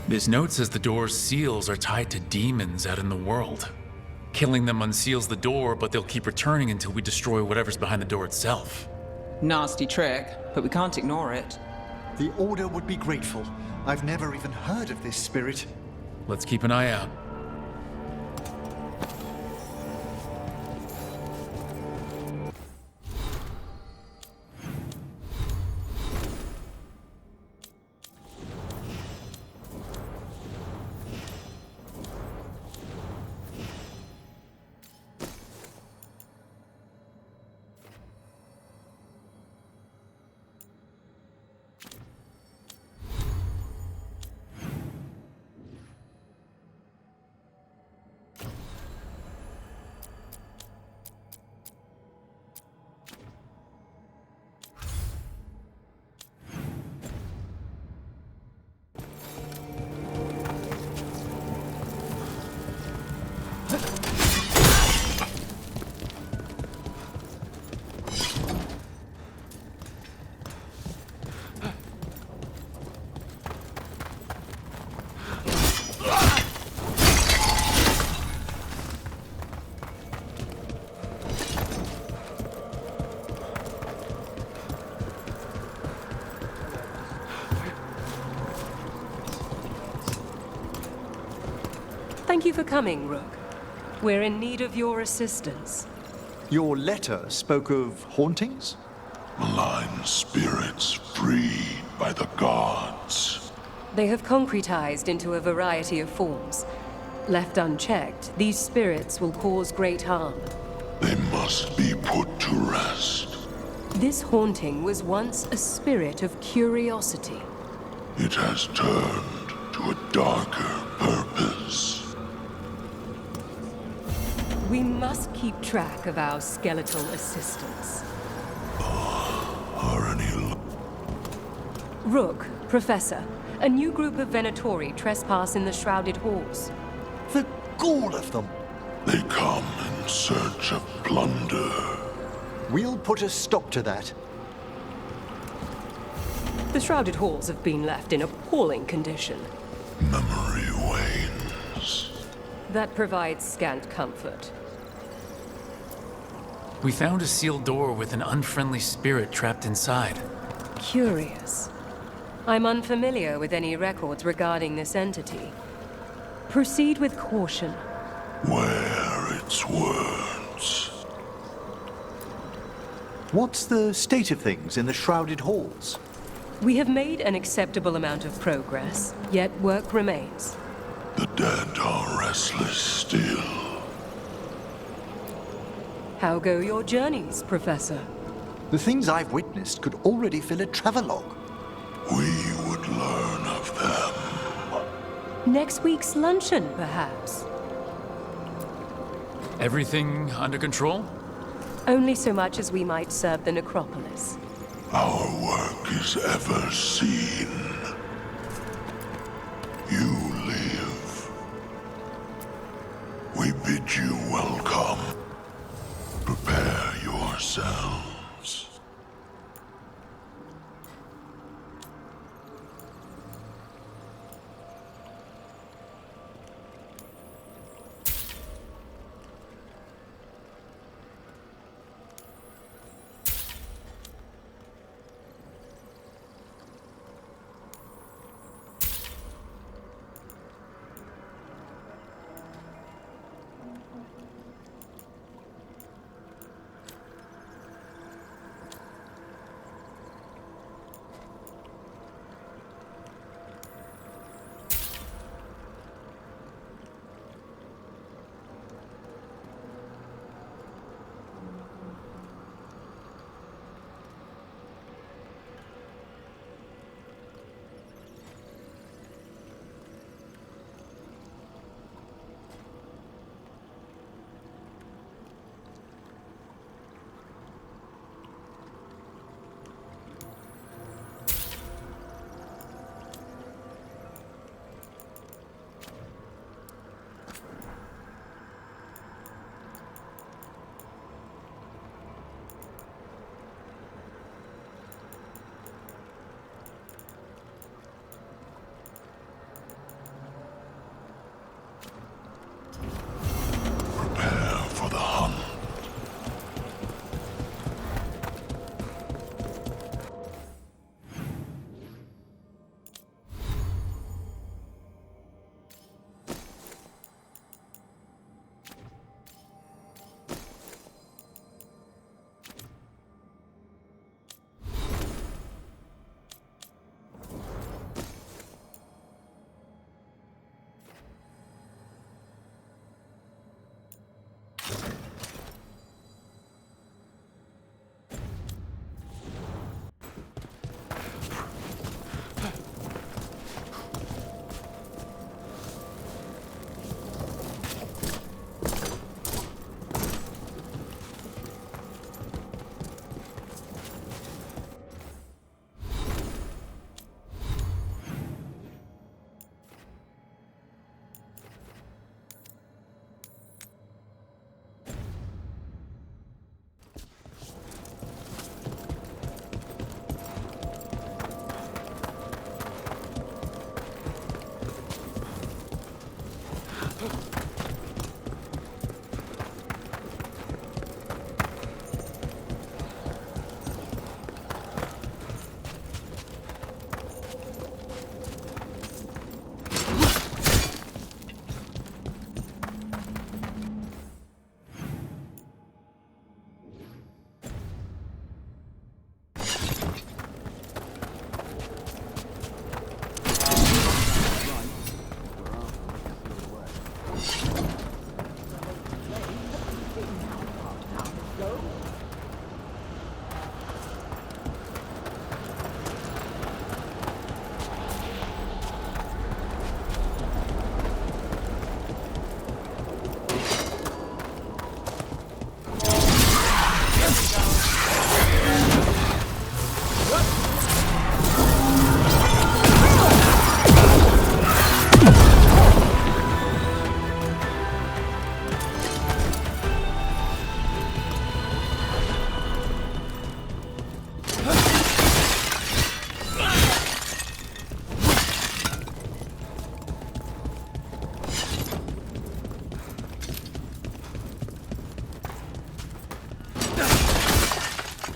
This note says the door's seals are tied to demons out in the world. Killing them unseals the door, but they'll keep returning until we destroy whatever's behind the door itself. Nasty trick, but we can't ignore it. The Order would be grateful. I've never even heard of this spirit. Let's keep an eye out. Thank you for coming, Rook. We're in need of your assistance. Your letter spoke of hauntings? Malign spirits freed by the gods. They have concretized into a variety of forms. Left unchecked, these spirits will cause great harm. They must be put to rest. This haunting was once a spirit of curiosity. It has turned to a darker purpose. We must keep track of our skeletal assistants. Are any... Rook, Professor, a new group of Venatori trespass in the Shrouded Halls. The gall of them! They come in search of plunder. We'll put a stop to that. The Shrouded Halls have been left in appalling condition. Memory wanes. That provides scant comfort. We found a sealed door with an unfriendly spirit trapped inside. Curious. I'm unfamiliar with any records regarding this entity. Proceed with caution. Wear its words. What's the state of things in the Shrouded Halls? We have made an acceptable amount of progress, yet work remains. The dead are restless still. How go your journeys, Professor? The things I've witnessed could already fill a travelogue. We would learn of them. Next week's luncheon, perhaps? Everything under control? Only so much as we might serve the necropolis. Our work is ever seen. You live. We bid you welcome. Prepare yourselves.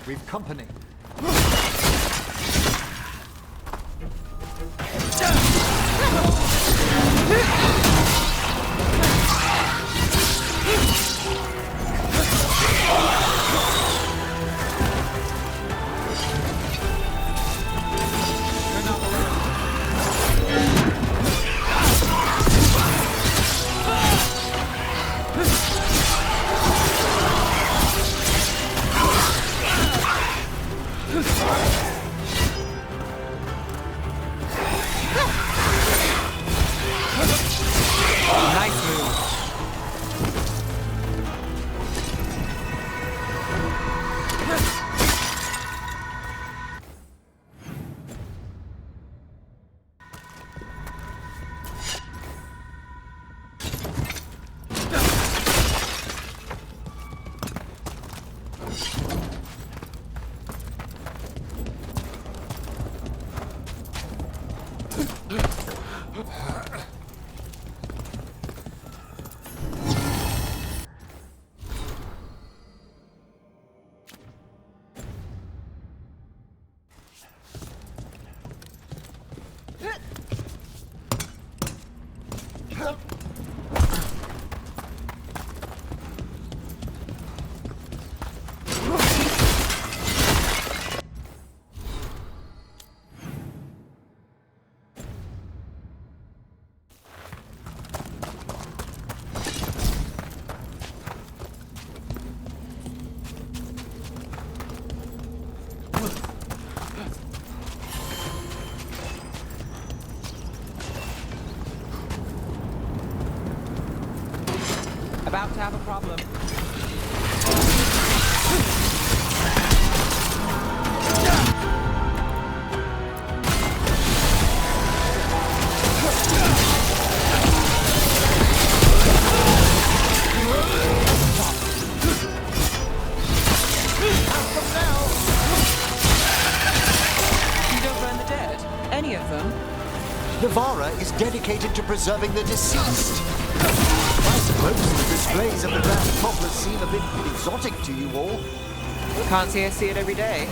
We've company. About to have a problem. You don't burn the dead? Any of them? Navara is dedicated to preserving the deceased. I suppose the displays of the Grand Cobbler seem a bit exotic to you all. Can't say I see it every day.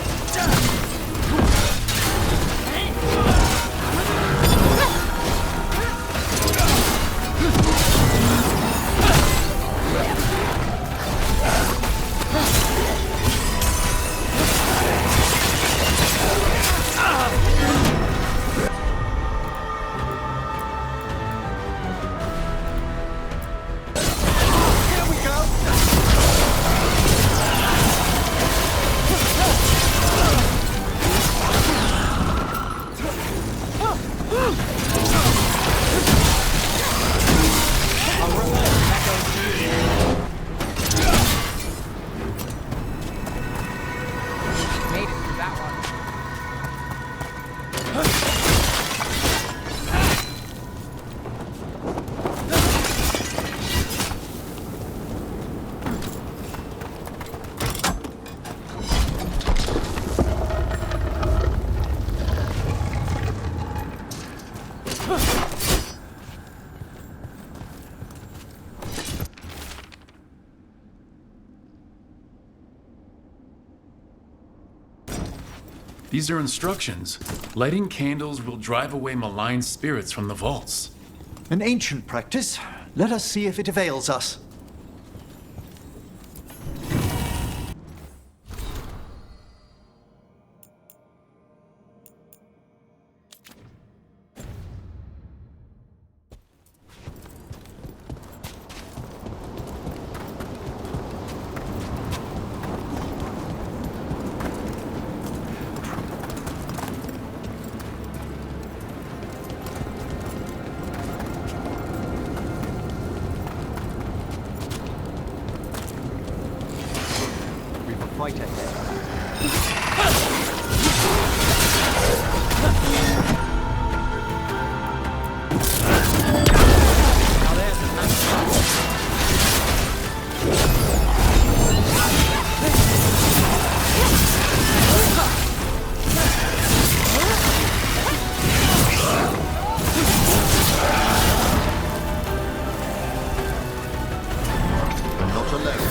These are instructions. Lighting candles will drive away malign spirits from the vaults. An ancient practice. Let us see if it avails us. Fight ahead. Not alone.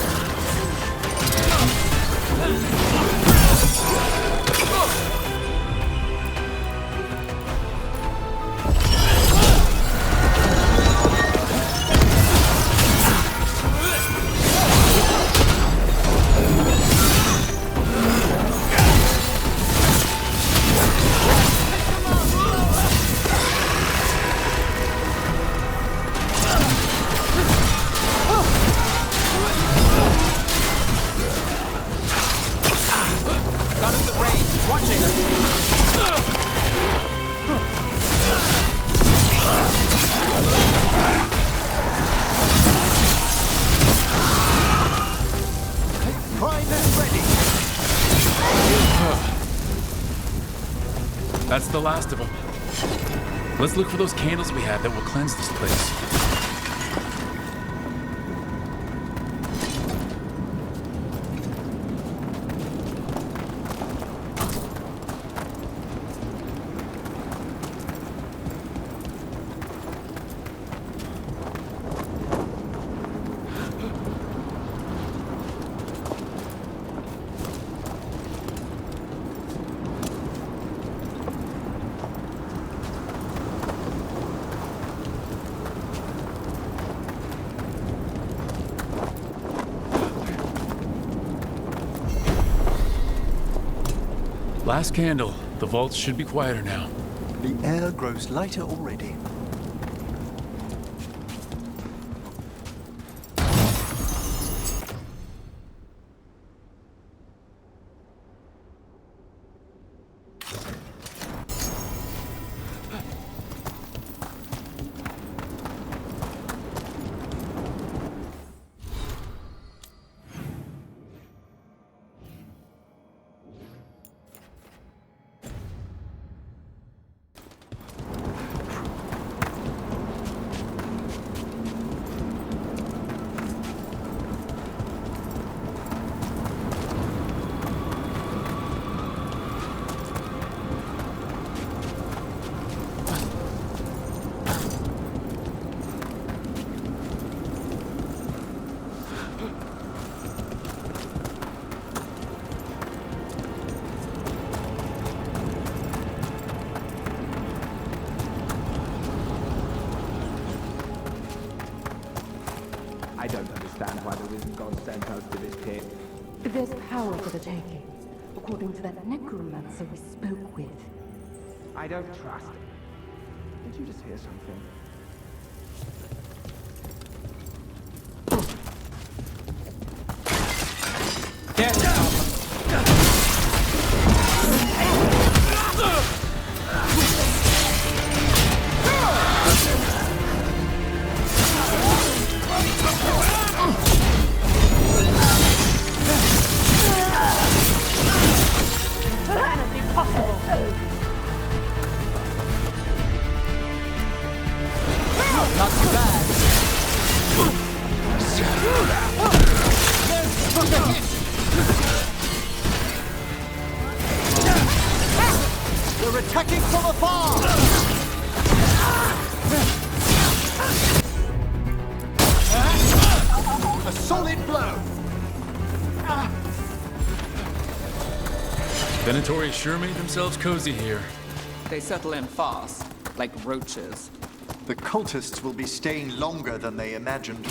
That's the last of them. Let's look for those candles we had that will cleanse this place. Last candle. The vaults should be quieter now. The air grows lighter already. I don't understand why the risen god sent us to this pit. There's power for the taking, according to that necromancer we spoke with. I don't trust. Did you just hear something? They're attacking from afar! A solid blow! Venatori sure made themselves cozy here. They settle in fast, like roaches. The cultists will be staying longer than they imagined.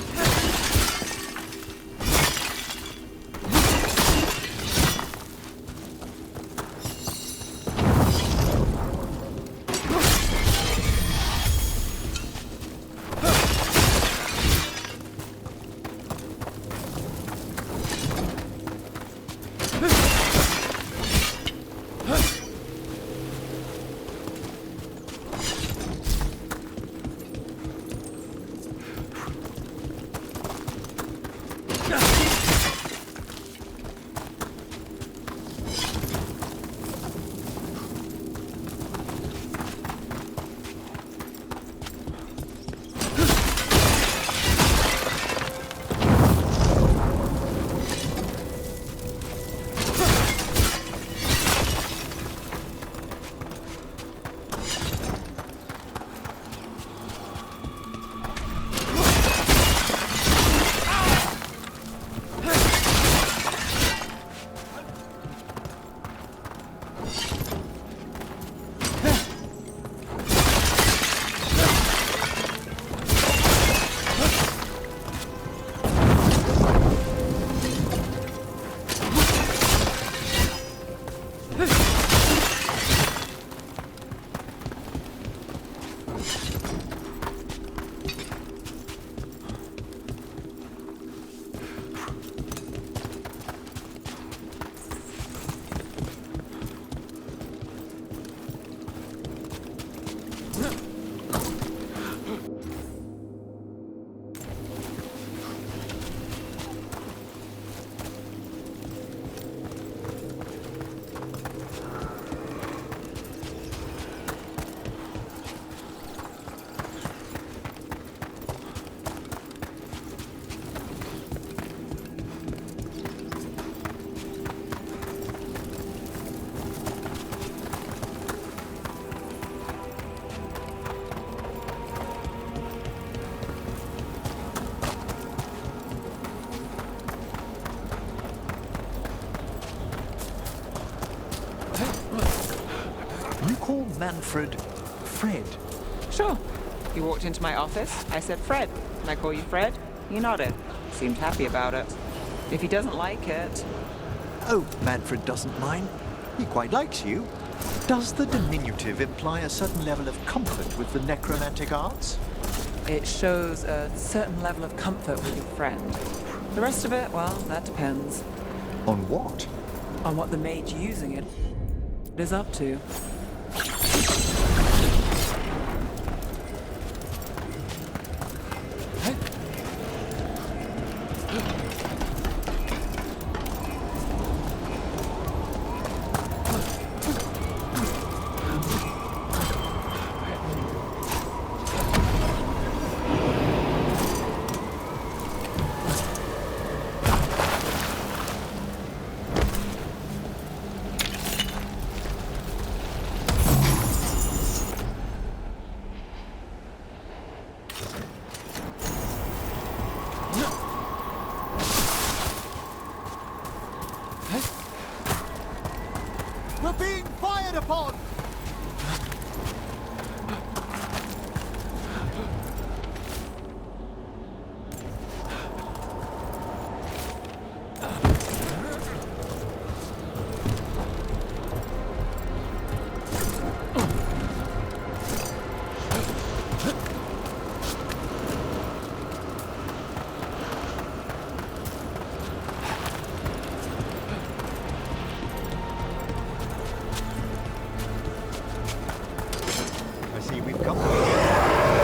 You call Manfred Fred? Sure. You walked into my office, I said, Fred. Can I call you Fred? He nodded. Seemed happy about it. If he doesn't like it... Oh, Manfred doesn't mind. He quite likes you. Does the diminutive imply a certain level of comfort with the necromantic arts? It shows a certain level of comfort with your friend. The rest of it, well, that depends. On what? On what the mage using it is up to. We're being fired upon!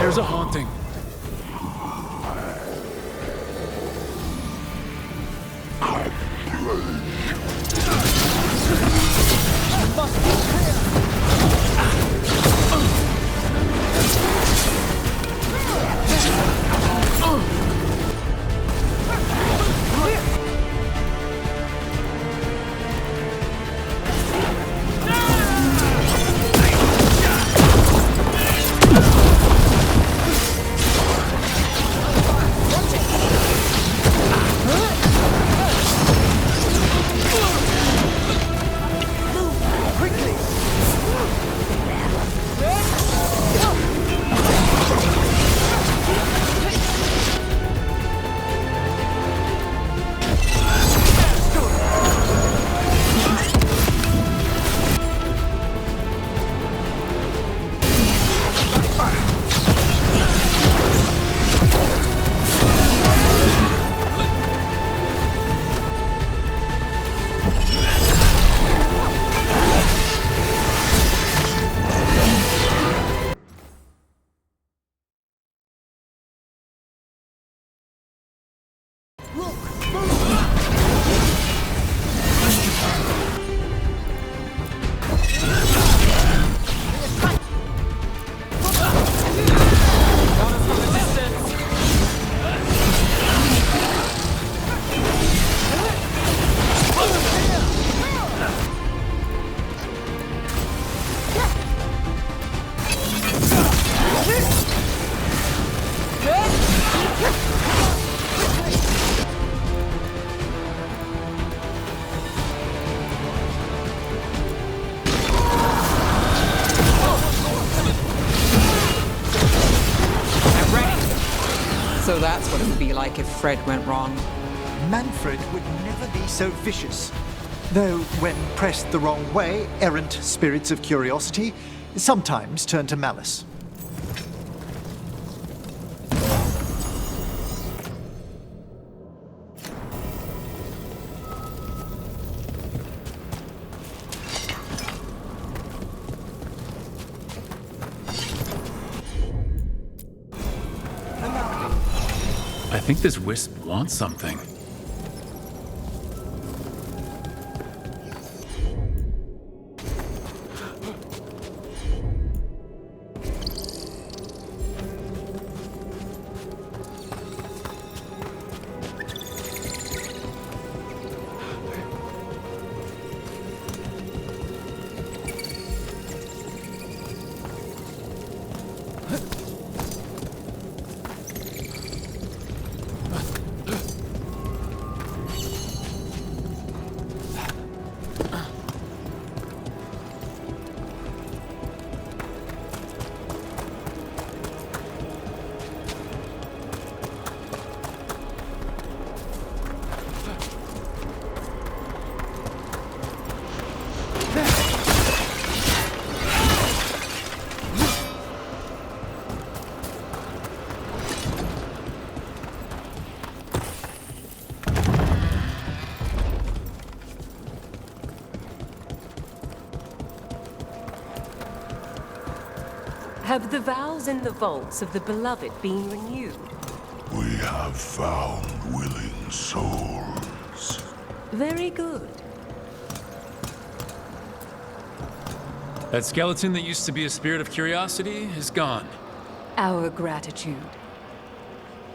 There's a haunting. So that's what it would be like if Fred went wrong. Manfred would never be so vicious. Though, when pressed the wrong way, errant spirits of curiosity sometimes turn to malice. I think this wisp wants something. Have the vows in the vaults of the Beloved been renewed? We have found willing souls. Very good. That skeleton that used to be a spirit of curiosity is gone. Our gratitude.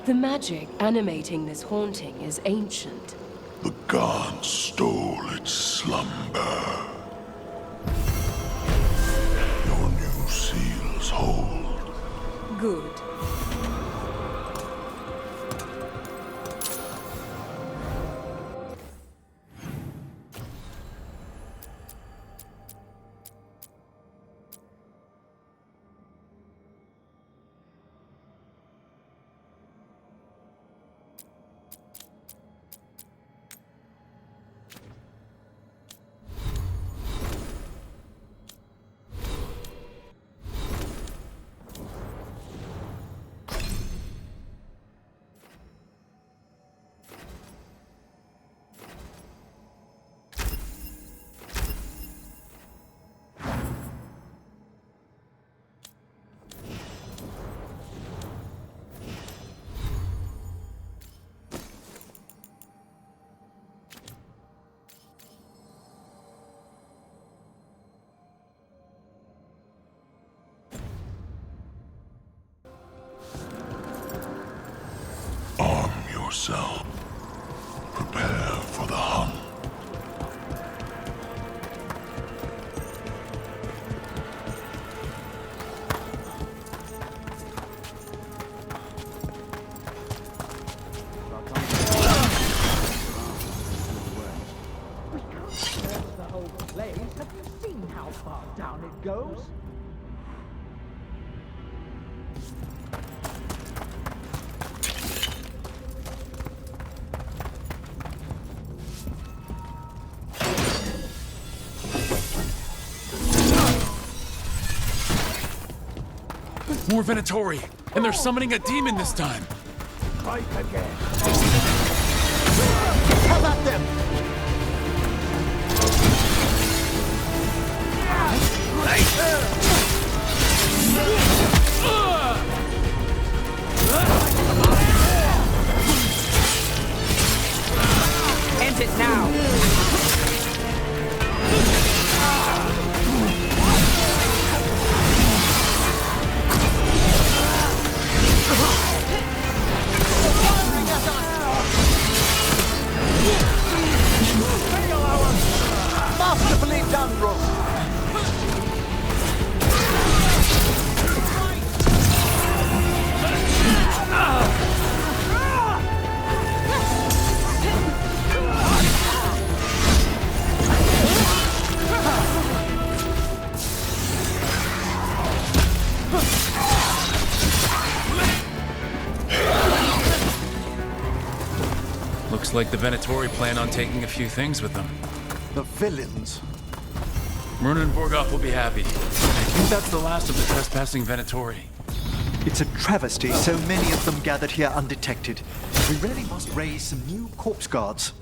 The magic animating this haunting is ancient. The gods stole its slumber. Your new seals hold. Good. Arm yourself. Prepare for the hunt. We can't search the whole place. Have you seen how far down it goes? More Venatori, and they're summoning a demon this time. Right again. How about them? End it now. Masterfully done, Rogue. like the Venatori plan on taking a few things with them. The villains. Myrna and Borgoth will be happy. I think that's the last of the trespassing Venatori. It's a travesty so many of them gathered here undetected. We really must raise some new corpse guards.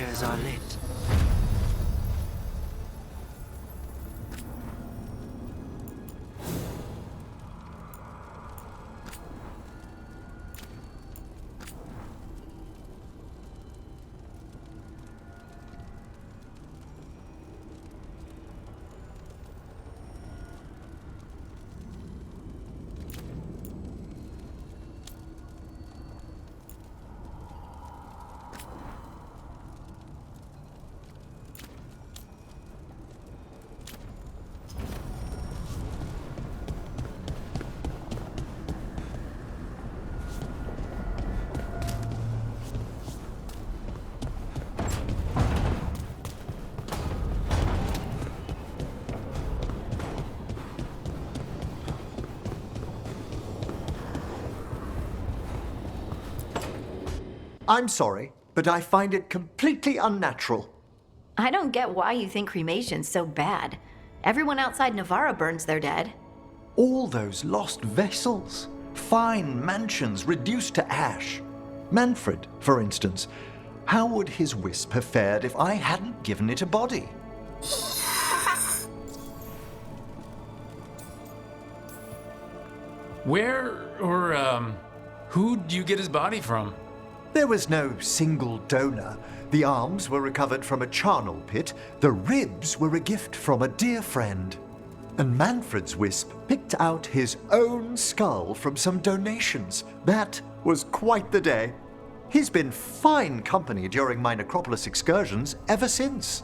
fires are lit. I'm sorry, but I find it completely unnatural. I don't get why you think cremation's so bad. Everyone outside Navarra burns their dead. All those lost vessels, fine mansions reduced to ash. Manfred, for instance, how would his wisp have fared if I hadn't given it a body? Who do you get his body from? There was no single donor. The arms were recovered from a charnel pit. The ribs were a gift from a dear friend. And Manfred's wisp picked out his own skull from some donations. That was quite the day. He's been fine company during my necropolis excursions ever since.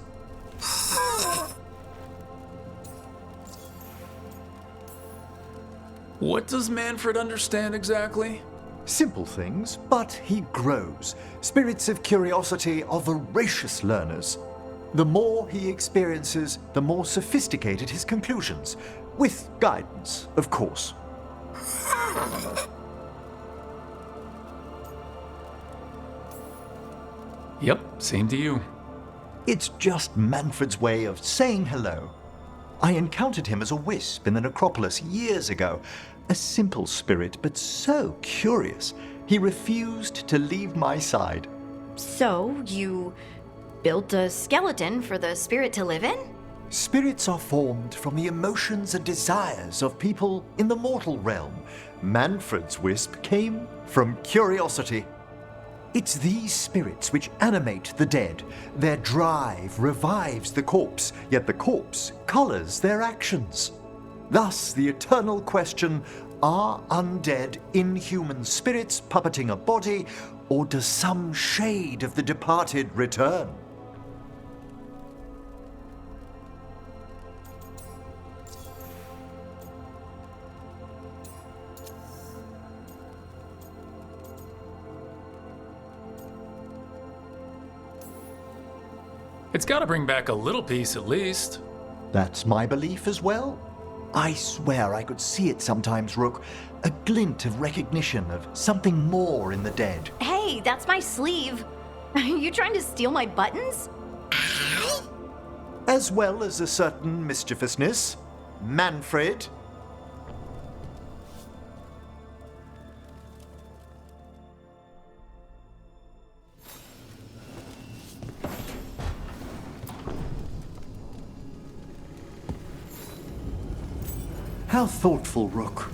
What does Manfred understand exactly? Simple things, but he grows. Spirits of curiosity are voracious learners. The more he experiences, the more sophisticated his conclusions. With guidance, of course. Yep, same to you. It's just Manfred's way of saying hello. I encountered him as a wisp in the necropolis years ago. A simple spirit, but so curious. He refused to leave my side. So, you built a skeleton for the spirit to live in? Spirits are formed from the emotions and desires of people in the mortal realm. Manfred's wisp came from curiosity. It's these spirits which animate the dead. Their drive revives the corpse, yet the corpse colors their actions. Thus, the eternal question, are undead inhuman spirits puppeting a body, or does some shade of the departed return? It's gotta bring back a little peace at least. That's my belief as well. I swear I could see it sometimes, Rook. A glint of recognition of something more in the dead. Hey, that's my sleeve. Are you trying to steal my buttons? As well as a certain mischievousness. Manfred. How thoughtful, Rook.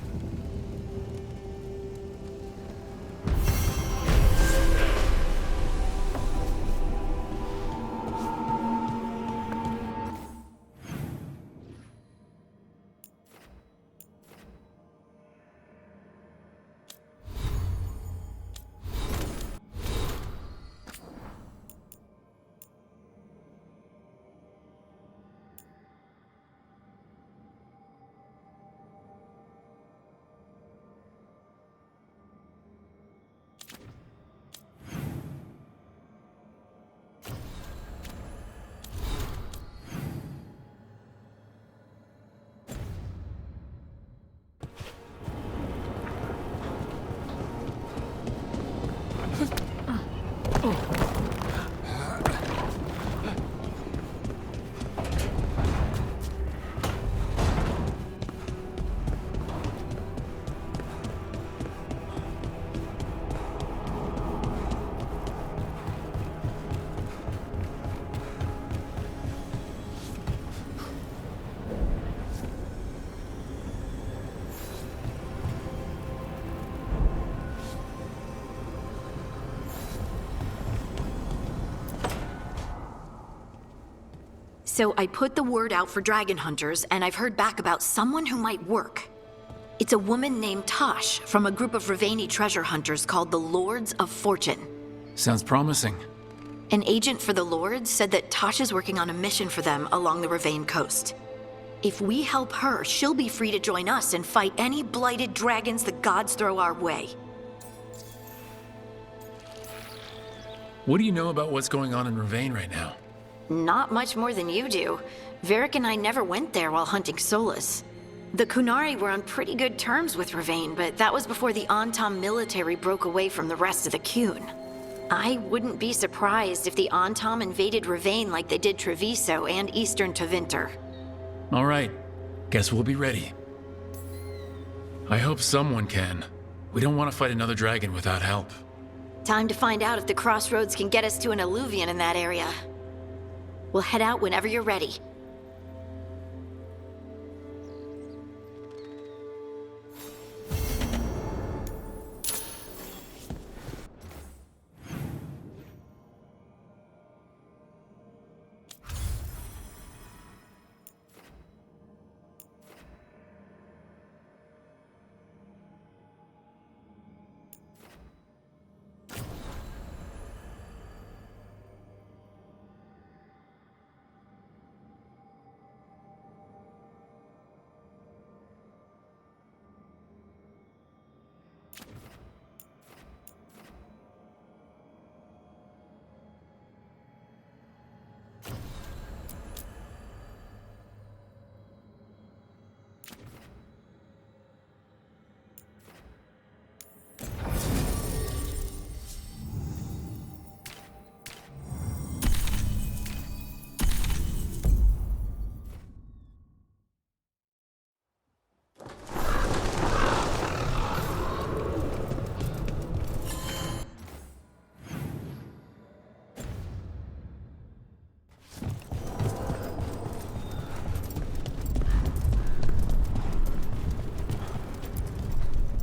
So I put the word out for dragon hunters, and I've heard back about someone who might work. It's a woman named Tosh from a group of Ravani treasure hunters called the Lords of Fortune. Sounds promising. An agent for the Lords said that Tosh is working on a mission for them along the Ravane coast. If we help her, she'll be free to join us and fight any blighted dragons the gods throw our way. What do you know about what's going on in Ravane right now? Not much more than you do. Varric and I never went there while hunting Solus. The Kunari were on pretty good terms with Ravane, but that was before the Antam military broke away from the rest of the Kun. I wouldn't be surprised if the Antam invaded Ravane like they did Treviso and Eastern Tevinter. All right. Guess we'll be ready. I hope someone can. We don't want to fight another dragon without help. Time to find out if the crossroads can get us to an alluvion in that area. We'll head out whenever you're ready.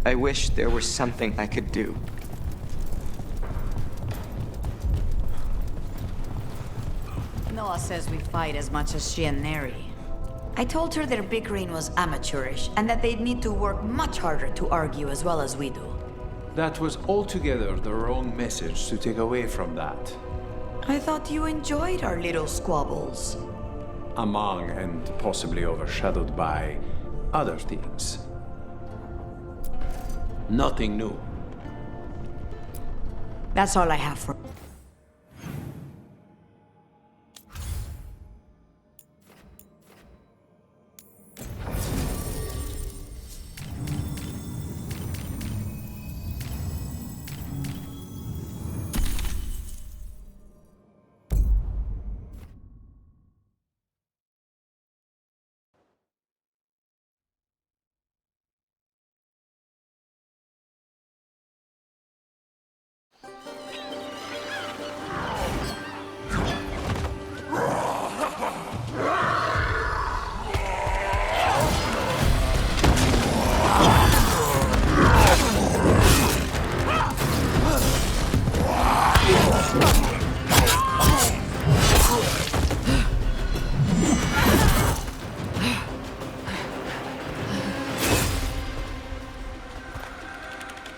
I wish there was something I could do. Noah says we fight as much as she and Neri. I told her their bickering was amateurish, and that they'd need to work much harder to argue as well as we do. That was altogether the wrong message to take away from that. I thought you enjoyed our little squabbles. Among and possibly overshadowed by other things. Nothing new. That's all I have for...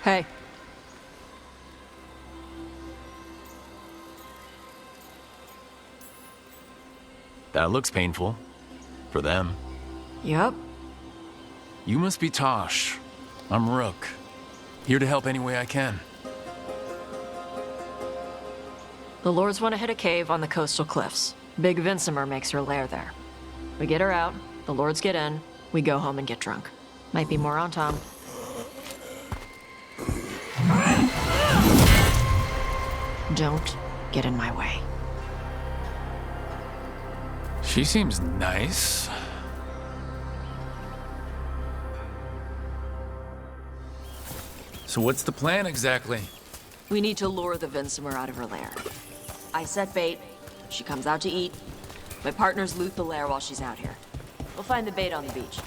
Hey. That looks painful. For them. Yup. You must be Tosh. I'm Rook. Here to help any way I can. The Lords want to hit a cave on the coastal cliffs. Big Vincimer makes her lair there. We get her out, the Lords get in, we go home and get drunk. Might be more on Tom. Don't get in my way. She seems nice. So what's the plan exactly? We need to lure the Vincimer out of her lair. I set bait, she comes out to eat. My partners loot the lair while she's out here. We'll find the bait on the beach.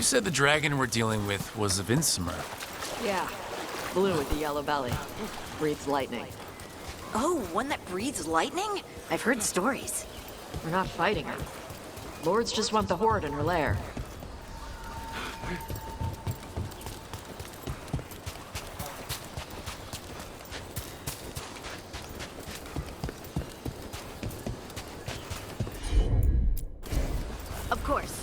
said the dragon we're dealing with was a Vincemer. Yeah. Blue with the yellow belly. Breathes lightning. Oh, one that breathes lightning? I've heard stories. We're not fighting her. Lords just want the Horde in her lair. Of course.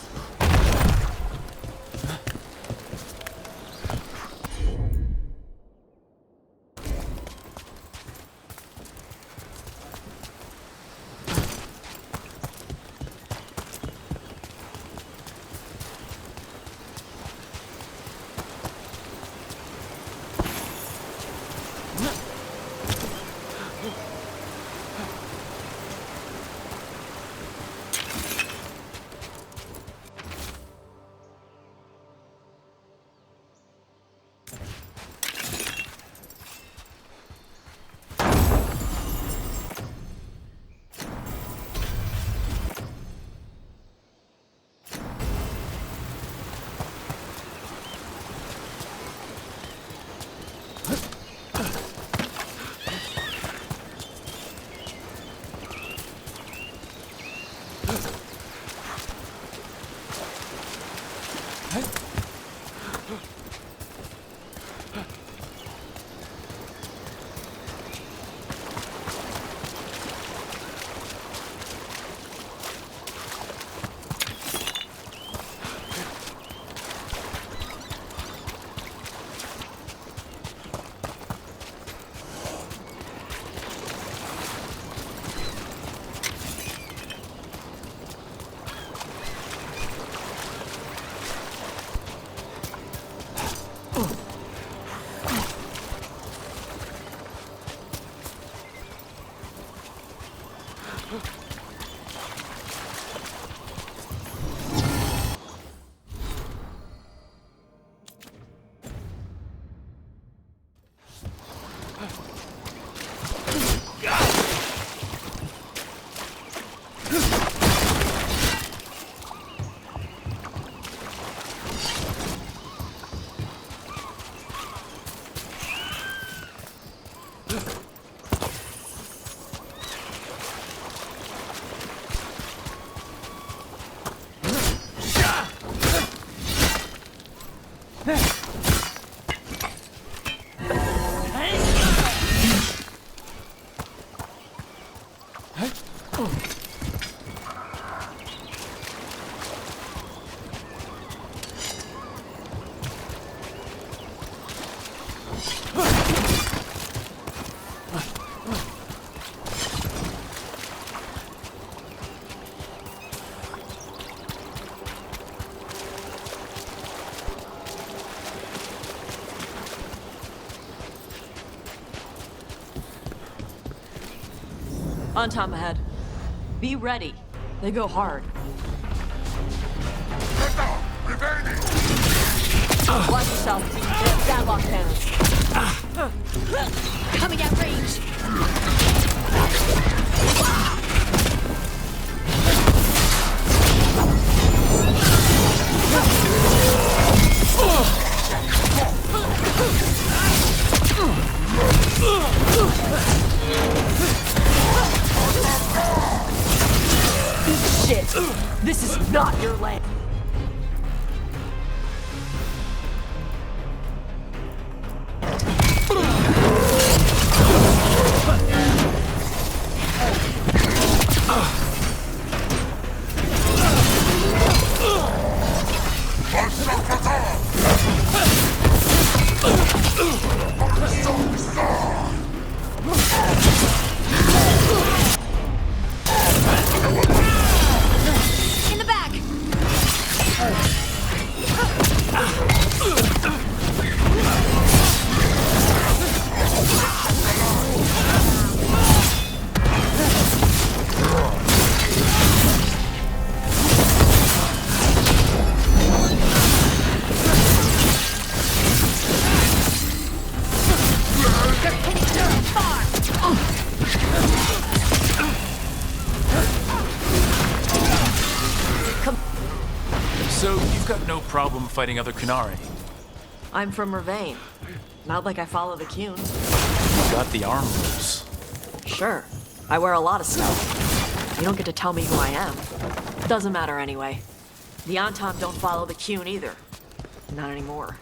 On Tom ahead. Be ready. They go hard. Watch yourself. They have Gadlock cannons. Coming at range. Shit! This is not your land! In the back! have no problem fighting other Kunari. I'm from Ravain. Not like I follow the Kuhn. You got the arm moves. Sure. I wear a lot of stuff. You don't get to tell me who I am. Doesn't matter anyway. The Antom don't follow the Kuhn either. Not anymore.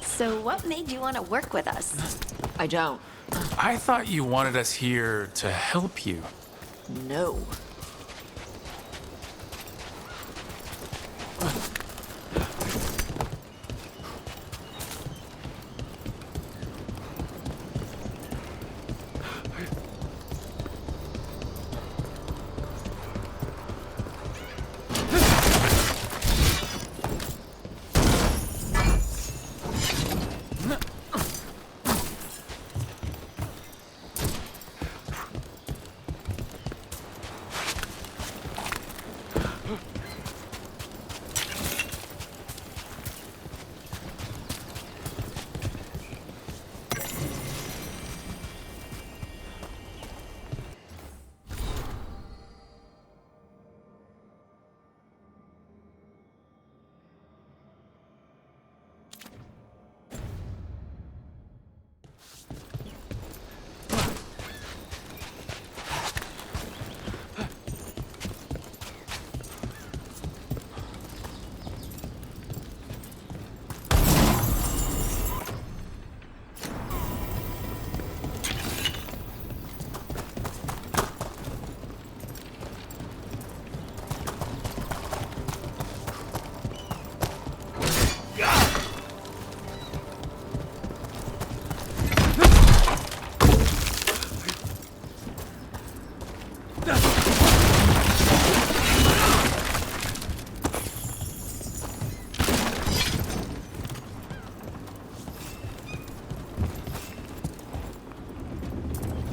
So what made you want to work with us? I don't. I thought you wanted us here to help you. No.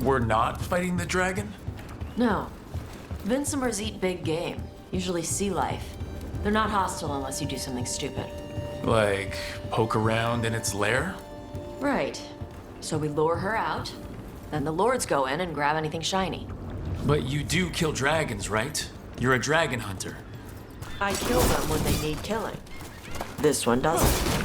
We're not fighting the dragon? No. Vincimers eat big game, usually sea life. They're not hostile unless you do something stupid. Like, poke around in its lair? Right. So we lure her out, then the lords go in and grab anything shiny. But you do kill dragons, right? You're a dragon hunter. I kill them when they need killing. This one doesn't.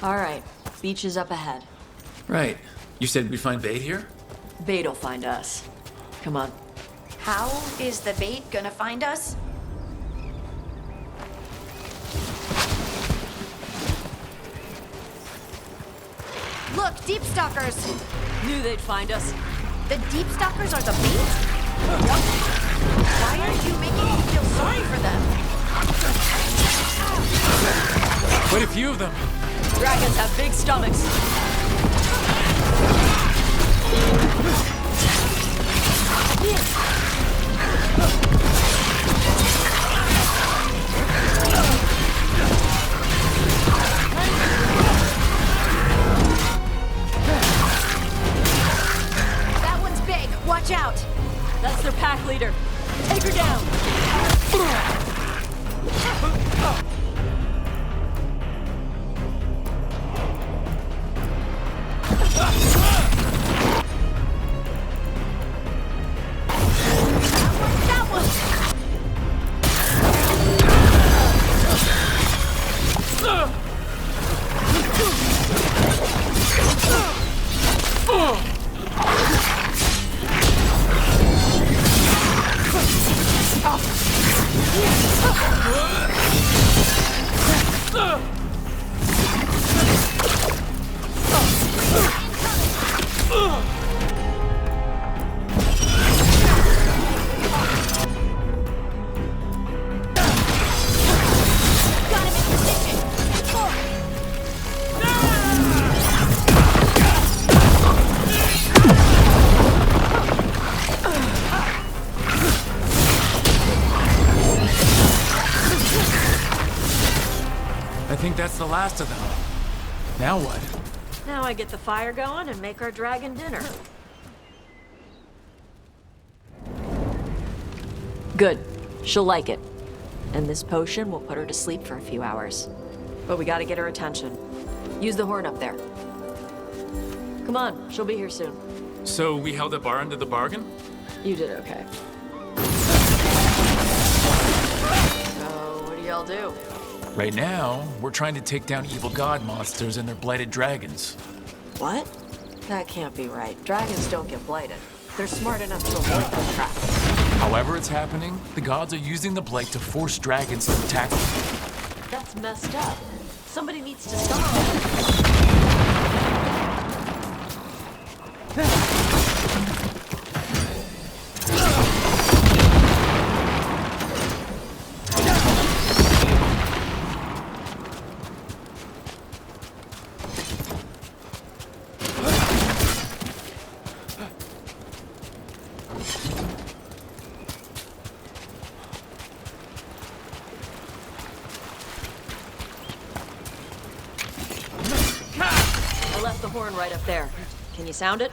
All right, beach is up ahead. Right. You said we'd find bait here? Bait'll find us. Come on. How is the bait gonna find us? Look, deep stalkers! Knew they'd find us. The deep stalkers are the bait? Why aren't you making me feel sorry for them? Quite a few of them. Dragons have big stomachs. That one's big. Watch out. That's their pack leader. Take her down. think that's the last of them. Now what? Now I get the fire going and make our dragon dinner. Good. She'll like it. And this potion will put her to sleep for a few hours. But we gotta get her attention. Use the horn up there. Come on, she'll be here soon. So we held up our end of the bargain? You did okay. So, what do y'all do? Right now, we're trying to take down evil god monsters and their blighted dragons. What? That can't be right. Dragons don't get blighted. They're smart enough to avoid those traps. However it's happening, the gods are using the blight to force dragons to attack them. That's messed up. Somebody needs to stop. I left the horn right up there. Can you sound it?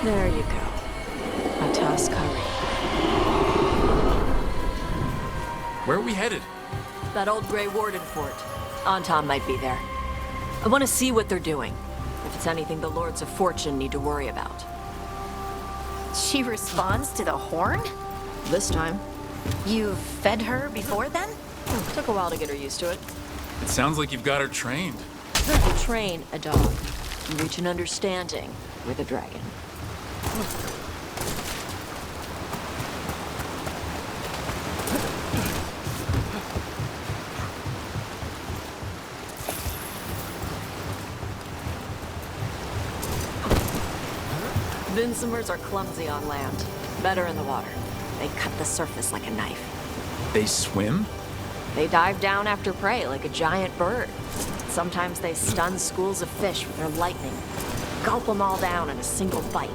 There you go. A Tuskari. Where are we headed? That old Grey Warden fort. Anton might be there. I want to see what they're doing. If it's anything the Lords of Fortune need to worry about. She responds to the horn? This time. You've fed her before then? Took a while to get her used to it. It sounds like you've got her trained. You train a dog. You reach an understanding with a dragon. Vinsomers are clumsy on land, better in the water. They cut the surface like a knife. They swim? They dive down after prey like a giant bird. Sometimes they stun schools of fish with their lightning. Gulp them all down in a single bite.